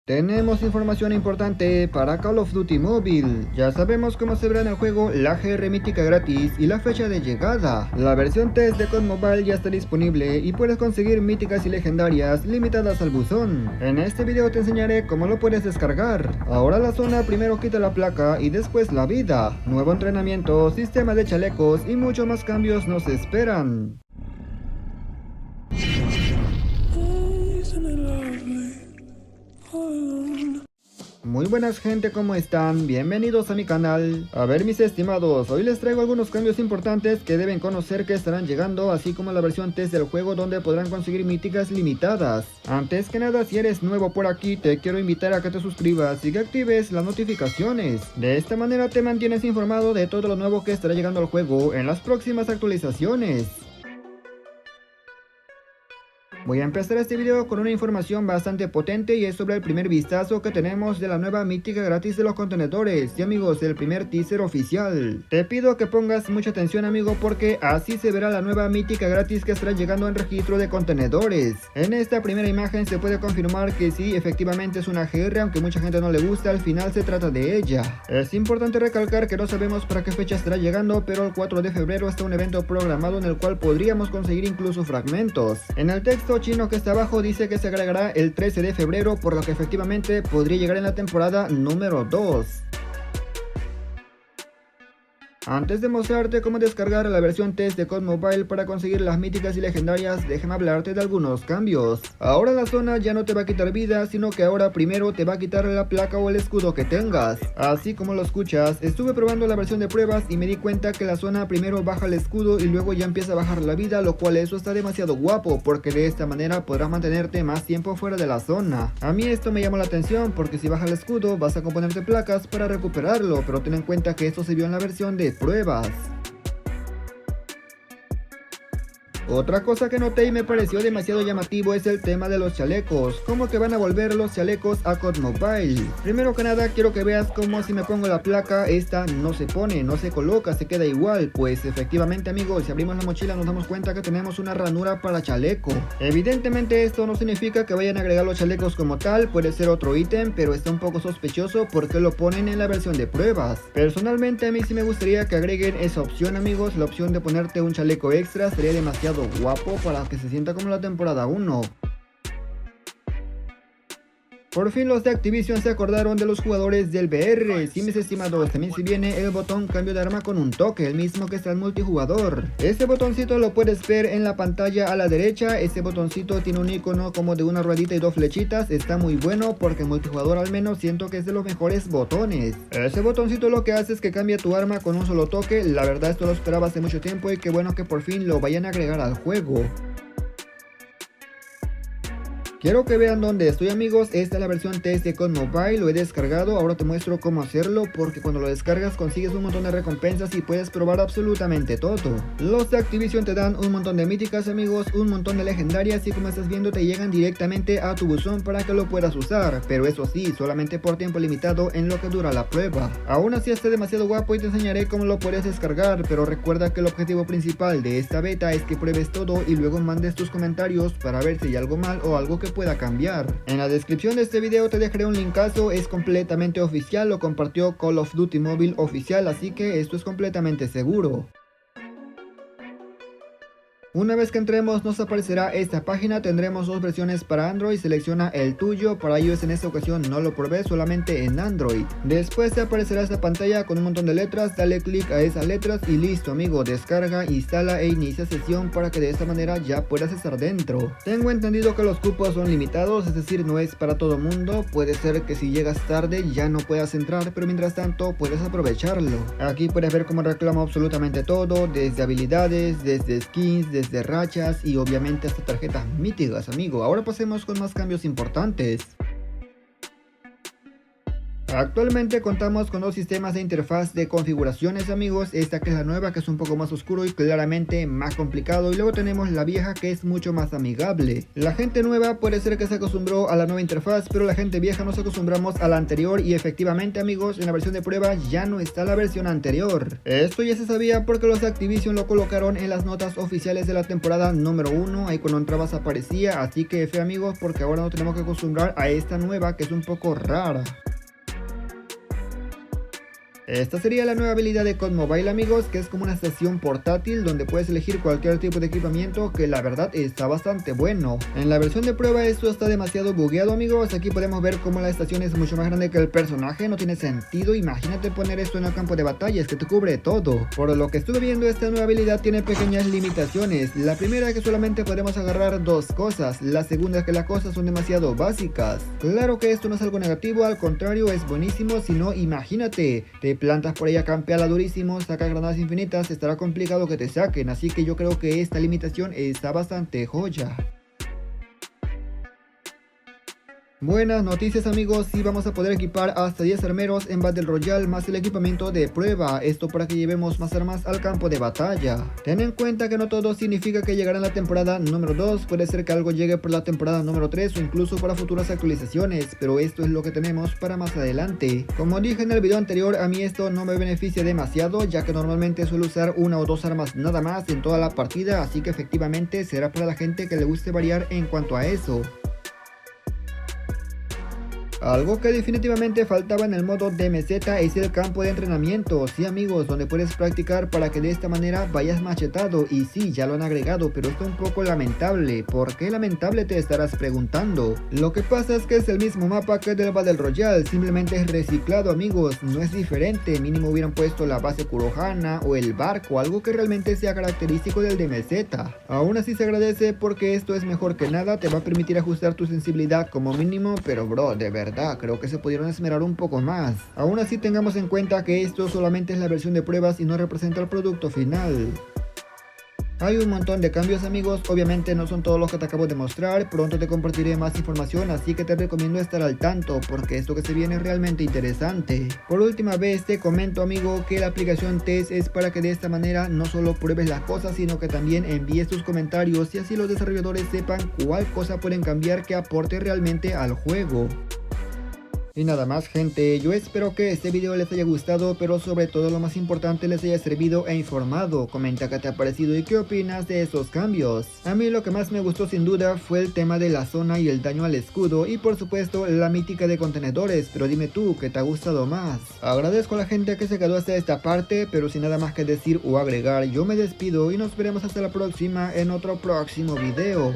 Tenemos información importante para Call of Duty Mobile. Ya sabemos cómo se verá en el juego la GR mítica gratis y la fecha de llegada. La versión test de COD Mobile ya está disponible y puedes conseguir míticas y legendarias limitadas al buzón. En este video te enseñaré cómo lo puedes descargar. Ahora la zona primero quita la placa y después la vida. Nuevo entrenamiento, sistema de chalecos y muchos más cambios nos esperan. Muy buenas gente, ¿cómo están? Bienvenidos a mi canal. A ver mis estimados, hoy les traigo algunos cambios importantes que deben conocer que estarán llegando, así como la versión test del juego donde podrán conseguir míticas limitadas. Antes que nada, si eres nuevo por aquí, te quiero invitar a que te suscribas y que actives las notificaciones. De esta manera te mantienes informado de todo lo nuevo que estará llegando al juego en las próximas actualizaciones. Voy a empezar este video con una información bastante potente y es sobre el primer vistazo que tenemos de la nueva mítica gratis de los contenedores. Y amigos, el primer teaser oficial. Te pido que pongas mucha atención amigo, porque así se verá la nueva mítica gratis que estará llegando en registro de contenedores. En esta primera imagen se puede confirmar que sí, efectivamente es una GR, aunque mucha gente no le gusta, al final se trata de ella. Es importante recalcar que no sabemos para qué fecha estará llegando, pero el 4 de febrero está un evento programado en el cual podríamos conseguir incluso fragmentos. En el texto chino que está abajo dice que se agregará el 13 de febrero, por lo que efectivamente podría llegar en la temporada número 2. Antes de mostrarte cómo descargar la versión test de COD Mobile para conseguir las míticas y legendarias, déjame hablarte de algunos cambios. Ahora la zona ya no te va a quitar vida, sino que ahora primero te va a quitar la placa o el escudo que tengas. Así como lo escuchas, estuve probando la versión de pruebas y me di cuenta que la zona primero baja el escudo y luego ya empieza a bajar la vida, lo cual eso está demasiado guapo, porque de esta manera podrás mantenerte más tiempo fuera de la zona. A mí esto me llamó la atención, porque si baja el escudo vas a componerte placas para recuperarlo, pero ten en cuenta que esto se vio en la versión de pruebas. Otra cosa que noté y me pareció demasiado llamativo es el tema de los chalecos. ¿Cómo que van a volver los chalecos a COD Mobile? Primero que nada quiero que veas cómo si me pongo la placa, esta no se pone, no se coloca, se queda igual. Pues efectivamente amigos, si abrimos la mochila nos damos cuenta que tenemos una ranura para chaleco. Evidentemente esto no significa que vayan a agregar los chalecos como tal, puede ser otro ítem, pero está un poco sospechoso porque lo ponen en la versión de pruebas. Personalmente a mí sí me gustaría que agreguen esa opción amigos, la opción de ponerte un chaleco extra sería demasiado guapo para que se sienta como la temporada 1. Por fin los de Activision se acordaron de los jugadores del VR. Sí mis estimados, también se viene el botón cambio de arma con un toque, el mismo que está en multijugador. Este botoncito lo puedes ver en la pantalla a la derecha. Este botoncito tiene un icono como de una ruedita y dos flechitas. Está muy bueno porque en multijugador al menos siento que es de los mejores botones. Ese botoncito lo que hace es que cambia tu arma con un solo toque. La verdad esto lo esperaba hace mucho tiempo y qué bueno que por fin lo vayan a agregar al juego. Quiero que vean dónde estoy amigos, esta es la versión test de COD Mobile, lo he descargado, ahora te muestro cómo hacerlo porque cuando lo descargas consigues un montón de recompensas y puedes probar absolutamente todo. Los de Activision te dan un montón de míticas amigos, un montón de legendarias y como estás viendo te llegan directamente a tu buzón para que lo puedas usar, pero eso sí, solamente por tiempo limitado en lo que dura la prueba. Aún así está demasiado guapo y te enseñaré cómo lo puedes descargar, pero recuerda que el objetivo principal de esta beta es que pruebes todo y luego mandes tus comentarios para ver si hay algo mal o algo que pueda cambiar. En la descripción de este video te dejaré un linkazo, es completamente oficial, lo compartió Call of Duty Mobile oficial, así que esto es completamente seguro. Una vez que entremos nos aparecerá esta página, tendremos dos versiones para Android, selecciona el tuyo, para iOS en esta ocasión no lo probé, solamente en Android. Después te aparecerá esta pantalla con un montón de letras, dale clic a esas letras y listo amigo, descarga, instala e inicia sesión para que de esta manera ya puedas estar dentro. Tengo entendido que los cupos son limitados, es decir no es para todo mundo, puede ser que si llegas tarde ya no puedas entrar, pero mientras tanto puedes aprovecharlo. Aquí puedes ver cómo reclamo absolutamente todo, desde habilidades, desde skins, desde rachas y obviamente hasta tarjetas míticas amigo. Ahora pasemos con más cambios importantes. Actualmente contamos con dos sistemas de interfaz de configuraciones amigos, esta que es la nueva que es un poco más oscuro y claramente más complicado, y luego tenemos la vieja que es mucho más amigable. La gente nueva puede ser que se acostumbró a la nueva interfaz, pero la gente vieja nos acostumbramos a la anterior y efectivamente amigos en la versión de prueba ya no está la versión anterior. Esto ya se sabía porque los Activision lo colocaron en las notas oficiales de la temporada número 1, ahí cuando entrabas aparecía, así que fe amigos porque ahora nos tenemos que acostumbrar a esta nueva que es un poco rara. Esta sería la nueva habilidad de COD Mobile amigos, que es como una estación portátil donde puedes elegir cualquier tipo de equipamiento que la verdad está bastante bueno. En la versión de prueba esto está demasiado bugueado amigos, aquí podemos ver cómo la estación es mucho más grande que el personaje, no tiene sentido, imagínate poner esto en el campo de batalla, es que te cubre todo. Por lo que estuve viendo esta nueva habilidad tiene pequeñas limitaciones, la primera es que solamente podemos agarrar dos cosas, la segunda es que las cosas son demasiado básicas. Claro que esto no es algo negativo, al contrario es buenísimo, si no imagínate, te plantas por ahí a campearla durísimo, sacas granadas infinitas, estará complicado que te saquen, así que yo creo que esta limitación está bastante joya. Buenas noticias amigos, sí vamos a poder equipar hasta 10 armeros en Battle Royale más el equipamiento de prueba, esto para que llevemos más armas al campo de batalla. Ten en cuenta que no todo significa que llegará en la temporada número 2, puede ser que algo llegue por la temporada número 3 o incluso para futuras actualizaciones, pero esto es lo que tenemos para más adelante. Como dije en el video anterior, a mí esto no me beneficia demasiado, ya que normalmente suelo usar una o dos armas nada más en toda la partida, así que efectivamente será para la gente que le guste variar en cuanto a eso. Algo que definitivamente faltaba en el modo DMZ es el campo de entrenamiento, sí amigos, donde puedes practicar para que de esta manera vayas machetado, y sí, ya lo han agregado, pero está un poco lamentable. ¿Por qué lamentable te estarás preguntando? Lo que pasa es que es el mismo mapa que del Battle Royale, simplemente es reciclado amigos, no es diferente, mínimo hubieran puesto la base Kurohana o el barco, algo que realmente sea característico del DMZ. Aún así se agradece porque esto es mejor que nada, te va a permitir ajustar tu sensibilidad como mínimo, pero bro, de verdad creo que se pudieron esmerar un poco más. Aún así tengamos en cuenta que esto solamente es la versión de pruebas y no representa el producto final. Hay un montón de cambios amigos, obviamente no son todos los que te acabo de mostrar, pronto te compartiré más información, así que te recomiendo estar al tanto porque esto que se viene es realmente interesante. Por última vez te comento amigo que la aplicación Test es para que de esta manera no solo pruebes las cosas sino que también envíes tus comentarios y así los desarrolladores sepan cuál cosa pueden cambiar que aporte realmente al juego. Y nada más gente, yo espero que este video les haya gustado, pero sobre todo lo más importante les haya servido e informado. Comenta qué te ha parecido y qué opinas de esos cambios. A mí lo que más me gustó sin duda fue el tema de la zona y el daño al escudo y por supuesto la mítica de contenedores, pero dime tú qué te ha gustado más. Agradezco a la gente que se quedó hasta esta parte, pero sin nada más que decir o agregar, yo me despido y nos veremos hasta la próxima en otro próximo video.